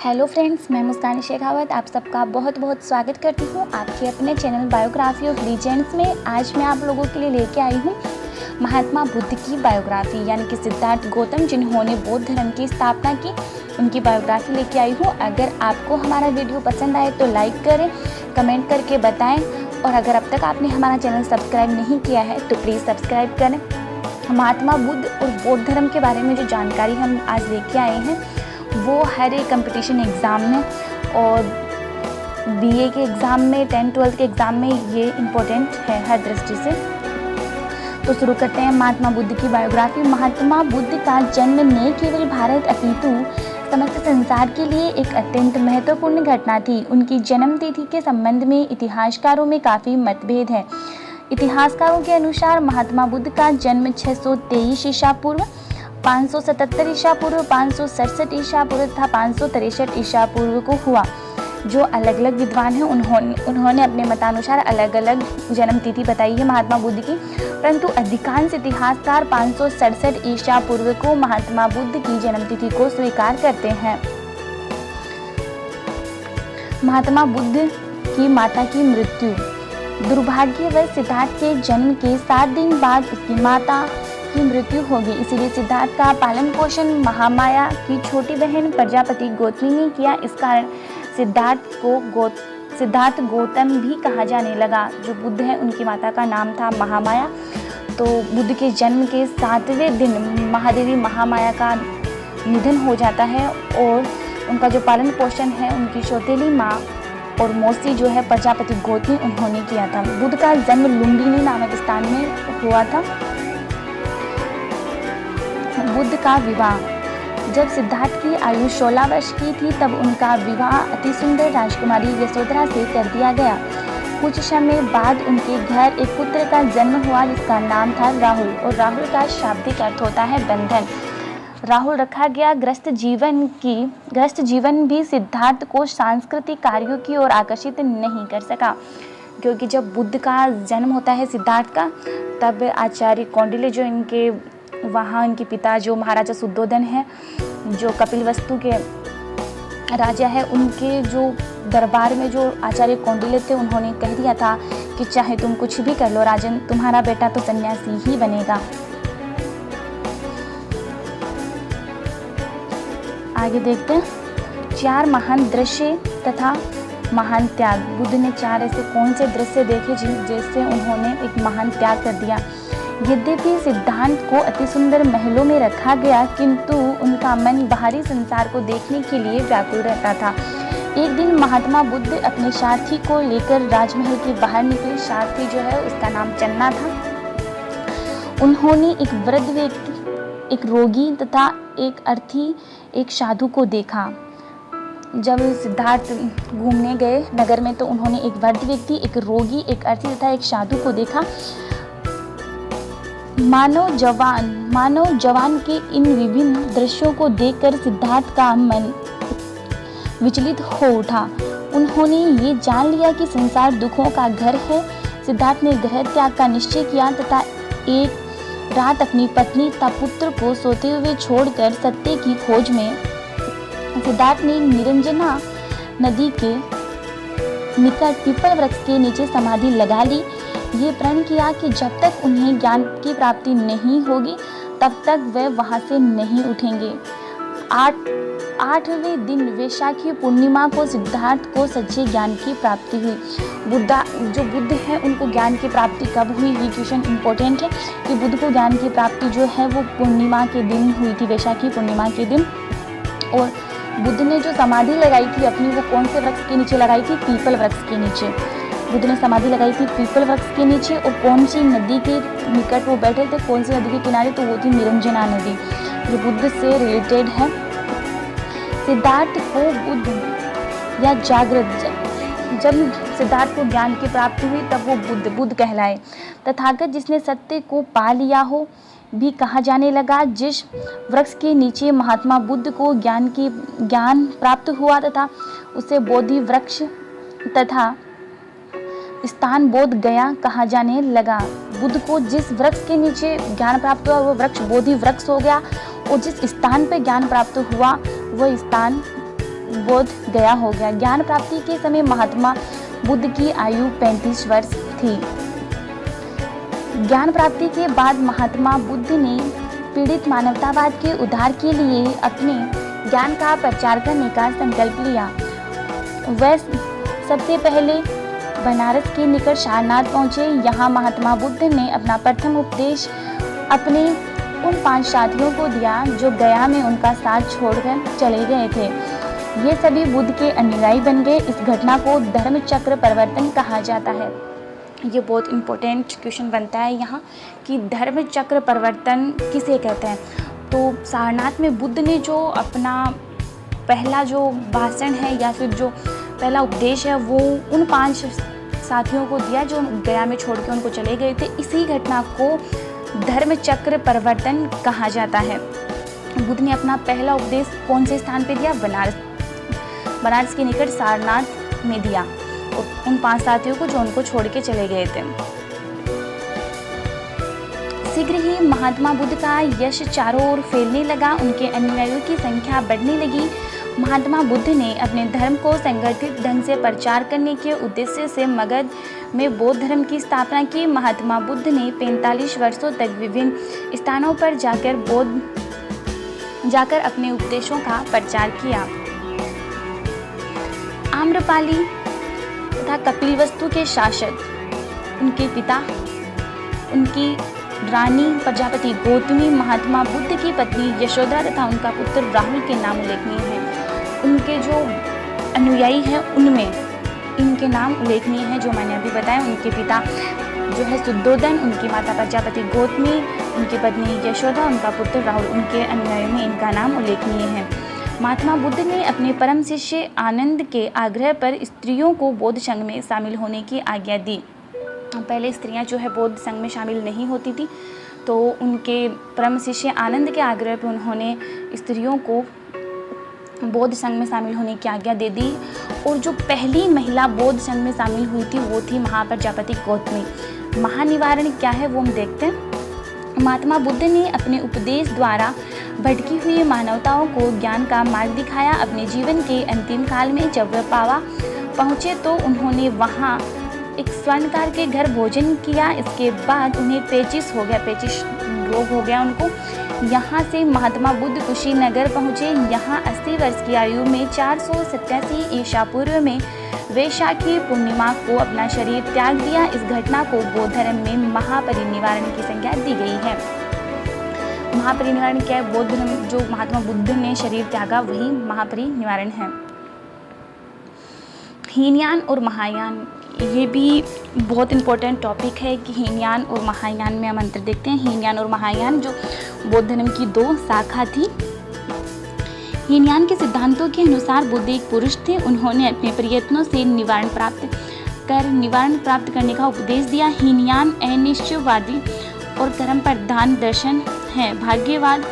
Hello friends, मैं मुस्कान शेखावत आप सबका बहुत बहुत स्वागत करती हूँ आपके अपने चैनल बायोग्राफी ऑफ लीजेंड्स में। आज मैं आप लोगों के लिए लेके आई हूँ महात्मा बुद्ध की बायोग्राफी, यानी कि सिद्धार्थ गौतम जिन्होंने बौद्ध धर्म की स्थापना की, उनकी बायोग्राफी लेके आई हूँ। अगर आपको हमारा वीडियो पसंद आए तो लाइक करें, कमेंट करके बताएँ, और अगर अब तक आपने हमारा चैनल सब्सक्राइब नहीं किया है तो प्लीज़ सब्सक्राइब करें। महात्मा बुद्ध और बौद्ध धर्म के बारे में जो जानकारी हम आज लेके आए हैं वो हर एक कंपटीशन एग्ज़ाम में और बीए के एग्ज़ाम में, 10-12 के एग्ज़ाम में ये इम्पोर्टेंट है हर दृष्टि से। तो शुरू करते हैं महात्मा बुद्ध की बायोग्राफी। महात्मा बुद्ध का जन्म न केवल भारत अपितु समस्त संसार के लिए एक अत्यंत महत्वपूर्ण घटना थी। उनकी जन्म तिथि के संबंध में इतिहासकारों में काफ़ी मतभेद है। इतिहासकारों के अनुसार महात्मा बुद्ध का जन्म 623 ईसा पूर्व, 577 ईसा पूर्व, 567 ईसा पूर्व तथा 563 ईसा पूर्व को हुआ। जो अलग अलग विद्वान हैं उन्होंने अपने मतानुसार अलग अलग जन्म तिथि बताई है महात्मा बुद्ध की, परंतु अधिकांश इतिहासकार 567 ईसा पूर्व को महात्मा बुद्ध की जन्म तिथि को स्वीकार करते हैं। महात्मा बुद्ध की माता की मृत्यु। दुर्भाग्यवश सिद्धार्थ के जन्म के 7 दिन बाद उसकी माता की मृत्यु हो गई, इसीलिए सिद्धार्थ का पालन पोषण महामाया की छोटी बहन प्रजापति गौतमी ने किया। इस कारण सिद्धार्थ गौतम भी कहा जाने लगा। जो बुद्ध है उनकी माता का नाम था महामाया। तो बुद्ध के जन्म के 7वें दिन महादेवी महामाया का निधन हो जाता है और उनका जो पालन पोषण है उनकी सौतेली माँ और मौसी जो है प्रजापति गौतमी उन्होंने किया था। बुद्ध का जन्म लुम्बिनी नामक स्थान में हुआ था। बुद्ध का विवाह। जब सिद्धार्थ की आयु 16 वर्ष की थी तब उनका विवाह अति सुंदर राजकुमारी यशोधरा से कर दिया गया। कुछ समय बाद उनके घर एक पुत्र का जन्म हुआ जिसका नाम था राहुल, और राहुल का शाब्दिक अर्थ होता है बंधन। राहुल रखा गया। गृहस्थ जीवन भी सिद्धार्थ को सांस्कृतिक कार्यों की ओर आकर्षित नहीं कर सका, क्योंकि जब बुद्ध का जन्म होता है सिद्धार्थ का तब आचार्य कौंडिल्य जो इनके पिता जो महाराजा शुद्धोधन है, जो कपिलवस्तु के राजा है, उनके जो दरबार में जो आचार्य कौंडिल्य थे उन्होंने कह दिया था कि चाहे तुम कुछ भी कर लो राजन, तुम्हारा बेटा तो सन्यासी ही बनेगा। आगे देखते हैं 4 महान दृश्य तथा महान त्याग। बुद्ध ने 4 ऐसे कौन से दृश्य देखे जिससे उन्होंने एक महान त्याग कर दिया। यद्यपि सिद्धांत को अति सुंदर महलों में रखा गया, किंतु उनका मन बाहरी संसार को देखने के लिए व्याकुल रहता था। एक दिन महात्मा बुद्ध अपने सारथी को लेकर राजमहल के बाहर निकले। सारथी जो है उसका नाम चन्ना था। उन्होंने एक वृद्ध व्यक्ति, एक रोगी तथा एक अर्थी, एक साधु को देखा। जब सिद्धार्थ घूमने गए नगर में तो उन्होंने एक वृद्ध व्यक्ति, एक रोगी, एक अर्थी तथा एक साधु को देखा। मानव जवान के इन विभिन्न दृश्यों को देखकर सिद्धार्थ का मन विचलित हो उठा। उन्होंने ये जान लिया कि संसार दुखों का घर है। सिद्धार्थ ने गृह त्याग का निश्चय किया तथा एक रात अपनी पत्नी तथा पुत्र को सोते हुए छोड़कर सत्य की खोज में सिद्धार्थ ने निरंजना नदी के निकट पीपल वृक्ष के नीचे समाधि लगा ली। ये प्रण किया कि जब तक उन्हें ज्ञान की प्राप्ति नहीं होगी तब तक वे वहाँ से नहीं उठेंगे। 8वें दिन वैशाखी पूर्णिमा को सिद्धार्थ को सच्चे ज्ञान की प्राप्ति हुई। बुद्ध है उनको ज्ञान की प्राप्ति कब हुई, ये क्वेश्चन इम्पोर्टेंट है कि बुद्ध को ज्ञान की प्राप्ति जो है वो पूर्णिमा के दिन हुई थी, वैशाखी पूर्णिमा के दिन। और बुद्ध ने जो समाधि लगाई थी अपनी, वो कौन से वृक्ष के नीचे लगाई थी? पीपल वृक्ष के नीचे। बुद्ध ने समाधि लगाई थी पीपल वृक्ष के नीचे। और कौन सी नदी के निकट वो बैठे थे, कौन सी नदी के किनारे? तो वो थी निरंजना नदी, जो बुद्ध से रिलेटेड है। सिद्धार्थ को बुद्ध या जागृत, जब सिद्धार्थ को ज्ञान की प्राप्ति हुई तब वो बुद्ध कहलाए। तथागत जिसने सत्य को पा लिया हो भी कहा जाने लगा। जिस वृक्ष के नीचे महात्मा बुद्ध को ज्ञान प्राप्त हुआ तथा उसे बोधि वृक्ष तथा स्थान बोध गया कहा जाने लगा। बुद्ध को जिस वृक्ष के नीचे ज्ञान प्राप्त हुआ वो वृक्ष बोधि वृक्ष हो गया, और जिस स्थान पर ज्ञान प्राप्त हुआ वह स्थान बोध गया हो गया। ज्ञान प्राप्ति के समय महात्मा बुद्ध की आयु 35 वर्ष थी। ज्ञान प्राप्ति के बाद महात्मा बुद्ध ने पीड़ित मानवतावाद के उद्धार के लिए अपने ज्ञान का प्रचार करने का संकल्प लिया। वह सबसे पहले बनारस के निकट सारनाथ पहुंचे। यहाँ महात्मा बुद्ध ने अपना प्रथम उपदेश अपने उन 5 साथियों को दिया जो गया में उनका साथ छोड़कर चले गए थे। ये सभी बुद्ध के अनुयायी बन गए। इस घटना को धर्म चक्र परिवर्तन कहा जाता है। ये बहुत इम्पोर्टेंट क्वेश्चन बनता है यहाँ कि धर्म चक्र परिवर्तन किसे कहते हैं। तो सारनाथ में बुद्ध ने जो अपना पहला जो भाषण है या फिर जो पहला उपदेश है वो उन 5 साथियों को दिया जो गया में छोड़ के उनको चले गए थे। इसी घटना को धर्म चक्र परिवर्तन कहा जाता है। बुद्ध ने अपना पहला उपदेश कौन से स्थान पे दिया? बनारस के निकट सारनाथ में दिया और उन 5 साथियों को जो उनको छोड़ के चले गए थे। शीघ्र ही महात्मा बुद्ध का यश चारों ओर फैलने लगा। उनके अनुयायियों की संख्या बढ़ने लगी। महात्मा बुद्ध ने अपने धर्म को संगठित ढंग से प्रचार करने के उद्देश्य से मगध में बौद्ध धर्म की स्थापना की। महात्मा बुद्ध ने 45 वर्षों तक विभिन्न स्थानों पर जाकर अपने उपदेशों का प्रचार किया। आम्रपाली तथा कपिलवस्तु के शासक, उनके पिता, उनकी रानी प्रजापति गौतमी, महात्मा बुद्ध की पत्नी यशोदा तथा उनका पुत्र राहुल के नाम उल्लेखनीय हैं। उनके जो अनुयायी हैं उनमें इनके नाम उल्लेखनीय हैं जो मैंने अभी बताया। उनके पिता जो है शुद्धोधन, उनकी माता प्रजापति गौतमी, उनकी पत्नी यशोदा, उनका पुत्र राहुल, उनके अनुयायियों में इनका नाम उल्लेखनीय है। महात्मा बुद्ध ने अपने परम शिष्य आनंद के आग्रह पर स्त्रियों को बौद्ध संघ में शामिल होने की आज्ञा दी। पहले स्त्रियां जो है बौद्ध संघ में शामिल नहीं होती थी, तो उनके परम शिष्य आनंद के आग्रह पर उन्होंने स्त्रियों को बौद्ध संघ में शामिल होने की आज्ञा दे दी। और जो पहली महिला बौद्ध संघ में शामिल हुई थी वो थी महाप्रजापति गौतमी। महानिवारण क्या है वो हम देखते हैं। महात्मा बुद्ध ने अपने उपदेश द्वारा भटकी हुई मानवताओं को ज्ञान का मार्ग दिखाया। अपने जीवन के अंतिम काल में जब वह पावा पहुँचे तो उन्होंने वहाँ एक स्वर्णकार के घर भोजन किया। इसके बाद उन्हें पेचिश रोग हो गया उनको। यहाँ से महात्मा बुद्ध कुशीनगर पहुँचे। यहाँ 80 वर्ष की आयु में 487 ईसा पूर्व में वैशाखी पूर्णिमा को अपना शरीर त्याग दिया। इस घटना को बौद्ध धर्म में महापरिनिर्वाण की संज्ञा दी गई है। महापरिनिर्वाण क्या है? बौद्ध धर्म जो महात्मा बुद्ध ने शरीर त्यागा वही महापरिनिर्वाण है। हीनयान और महायान, ये भी बहुत इम्पोर्टेंट टॉपिक है कि हीनयान और महायान में हम अंतर देखते हैं। हीनयान और महायान जो बौद्ध धर्म की 2 शाखा थी। हीनयान के सिद्धांतों के अनुसार बुद्ध एक पुरुष थे। उन्होंने अपने प्रयत्नों से निवारण प्राप्त करने का उपदेश दिया। हीनयान अनिश्चयवादी और कर्म प्रधान दर्शन है। भाग्यवाद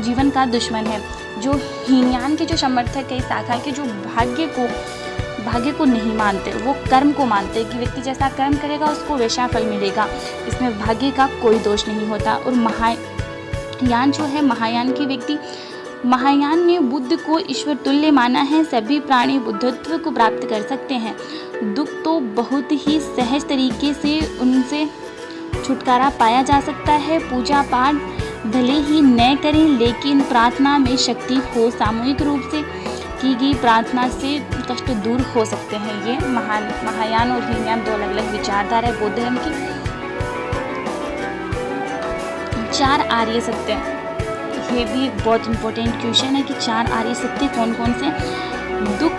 जीवन का दुश्मन है। जो हीनयान के जो समर्थक है शाखा के, जो भाग्य को नहीं मानते, वो कर्म को मानते कि व्यक्ति जैसा कर्म करेगा उसको वैसा फल मिलेगा, इसमें भाग्य का कोई दोष नहीं होता। और महायान जो है, महायान के व्यक्ति, महायान ने बुद्ध को ईश्वर तुल्य माना है। सभी प्राणी बुद्धत्व को प्राप्त कर सकते हैं। दुख तो बहुत ही सहज तरीके से उनसे छुटकारा पाया जा सकता है। पूजा पाठ भले ही न करें लेकिन प्रार्थना में शक्ति हो। सामूहिक रूप से की गई प्रार्थना से कष्ट दूर हो सकते हैं। ये महायान और हीनयान 2 अलग अलग विचारधारा है बौद्ध धर्म की। 4 आर्य सत्य, ये भी एक बहुत इंपॉर्टेंट क्वेश्चन है कि 4 आर्य सत्य कौन कौन से? दुख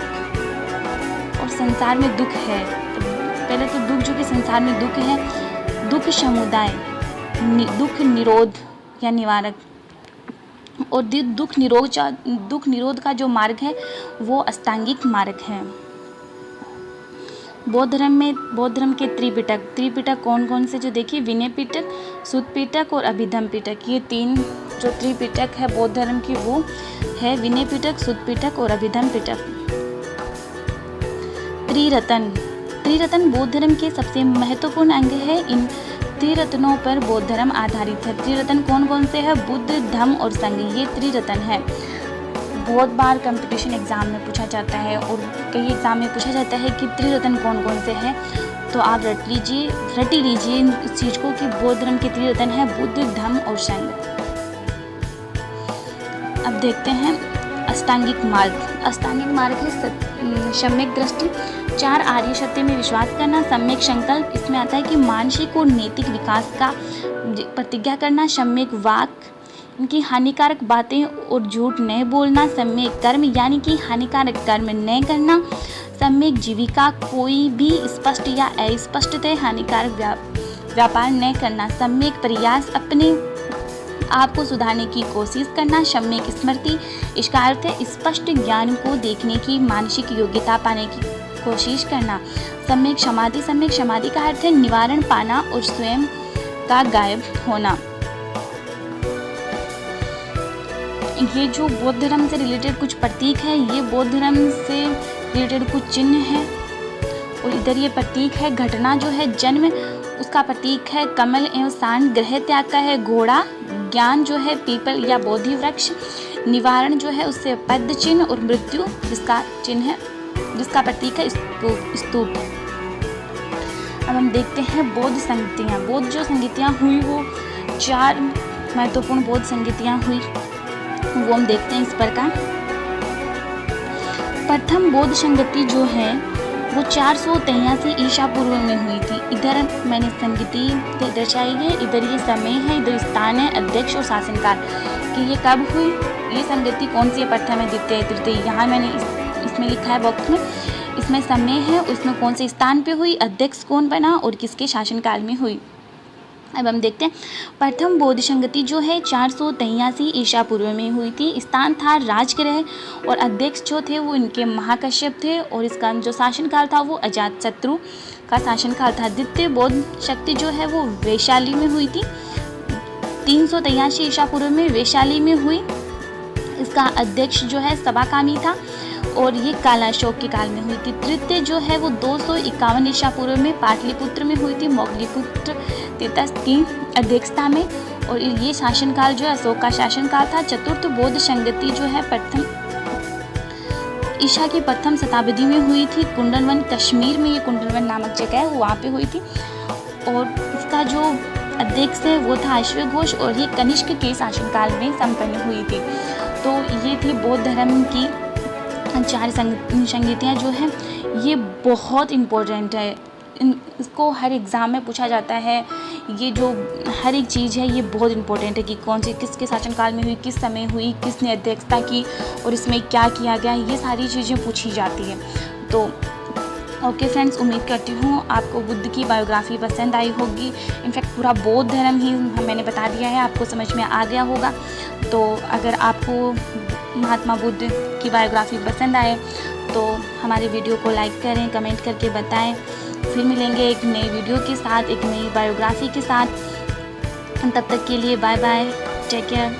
और संसार में दुख है। पहले तो दुख जो कि संसार में दुख है, दुख समुदाय, दुख निरोध या निवारक, और दुख निरोध का जो मार्ग है वो अष्टांगिक मार्ग है। बौद्ध धर्म के त्रिपिटक कौन कौन से? जो देखिए, विनय पिटक, सुत्त पिटक और अभिधम्म पिटक। ये 3 जो त्रिपिटक है बौद्ध धर्म की वो है विनय पिटक, सुत्त पिटक और अभिधम्म पिटक। त्रिरत्न बौद्ध धर्म के सबसे महत्वपूर्ण अंग है। इन त्रिरत्नों पर बौद्ध धर्म आधारित है। त्रिरत्न कौन कौन से है? बुद्ध, धम्म और संघ, ये त्रिरत्न है। बहुत बार कंपटीशन एग्ज़ाम में पूछा जाता है और कई एग्ज़ाम में पूछा जाता है कि त्रिरत्न कौन कौन से हैं। तो आप रट लीजिए इस चीज़ को कि बौद्ध धर्म के त्रिरत्न है बुद्ध, धम्म और संघ। अब देखते हैं अष्टांगिक मार्ग। अष्टांगिक मार्ग है सम्यक दृष्टि, 4 आर्य सत्य में विश्वास करना, सम्यक संकल्प, इसमें आता है कि मानसिक और नैतिक विकास का प्रतिज्ञा करना, सम्यक वाक, इनकी हानिकारक बातें और झूठ नहीं बोलना, सम्यक कर्म यानी कि हानिकारक कर्म नहीं करना, सम्यक जीविका, कोई भी स्पष्ट या अस्पष्टतः हानिकारक व्यापार नहीं करना, सम्यक प्रयास, अपने आप को सुधारने की कोशिश करना, सम्यक स्मृति, इसका अर्थ है स्पष्ट ज्ञान को देखने की मानसिक योग्यता पाने की कोशिश करना, सम्यक समाधि का अर्थ है निवारण पाना और स्वयं का गायब होना। ये जो बौद्ध धर्म से रिलेटेड कुछ प्रतीक है, ये बौद्ध धर्म से रिलेटेड कुछ चिन्ह है। और इधर ये प्रतीक है घटना जो है जन्म, उसका प्रतीक है कमल एवं सांड, ग्रह त्याग का है घोड़ा, ज्ञान जो है पीपल या बोधि वृक्ष, निवारण जो है उससे पद्म चिन्ह और मृत्यु जिसका चिन्ह है, जिसका प्रतीक है स्तूप। अब हम देखते हैं बौद्ध संगतियाँ। बौद्ध जो संगतियाँ हुई वो 4 महत्वपूर्ण बौद्ध संगतियाँ हुई, वो हम देखते हैं इस प्रकार। प्रथम बौद्ध संगति जो है वो 483 ईसा पूर्व में हुई थी। इधर मैंने संगति दर्शाई है, इधर ये समय है, इधर स्थान है, अध्यक्ष और शासनकाल कि ये कब हुई, ये संगति कौन सी है, प्रथम है, द्वितीय, तृतीय। यहाँ मैंने इसमें लिखा है बॉक्स में, इसमें समय है, उसमें कौन से स्थान पे हुई, अध्यक्ष कौन बना और किसके शासनकाल में हुई। अब हम देखते हैं प्रथम बौद्ध संगति जो है 483 ईसा पूर्व में हुई थी। स्थान था राजगृह और अध्यक्ष जो थे वो इनके महाकश्यप थे और इसका जो शासनकाल था वो अजातशत्रु का शासनकाल था। द्वितीय बौद्ध शक्ति जो है वो वैशाली में हुई थी, 383 ईसा पूर्व में वैशाली में हुई। इसका अध्यक्ष जो है सबाकामी था और ये कालाशोक के काल में हुई थी। तृतीय जो है वो 251 ईसा पूर्व में पाटलिपुत्र में हुई थी, मौगलीपुत्र तीर्थस्थ की अध्यक्षता में, और ये शासनकाल जो है अशोक का शासनकाल था। चतुर्थ बौद्ध संगति जो है प्रथम ईसा की प्रथम शताब्दी में हुई थी, कुंडलवन कश्मीर में, ये कुंडलवन नामक जगह है वो वहाँ पे हुई थी और इसका जो अध्यक्ष है वो था अश्वघोष और ये कनिष्क के शासनकाल में संपन्न हुई थी। तो ये थी बौद्ध धर्म की 4 संगतियाँ जो हैं, ये बहुत इम्पोर्टेंट है, इसको हर एग्ज़ाम में पूछा जाता है। ये जो हर एक चीज़ है ये बहुत इम्पोर्टेंट है कि कौन सी किसके शासनकाल में हुई, किस समय हुई, किसने अध्यक्षता की और इसमें क्या किया गया, ये सारी चीज़ें पूछी जाती है। तो ओके फ्रेंड्स, उम्मीद करती हूँ आपको बुद्ध की बायोग्राफी पसंद आई होगी। इनफैक्ट पूरा बौद्ध धर्म ही मैंने बता दिया है, आपको समझ में आ गया होगा। तो अगर आपको महात्मा बुद्ध की बायोग्राफी पसंद आए तो हमारे वीडियो को लाइक करें, कमेंट करके बताएं। फिर मिलेंगे एक नई वीडियो के साथ, एक नई बायोग्राफी के साथ। तब तक के लिए बाय बाय, टेक केयर।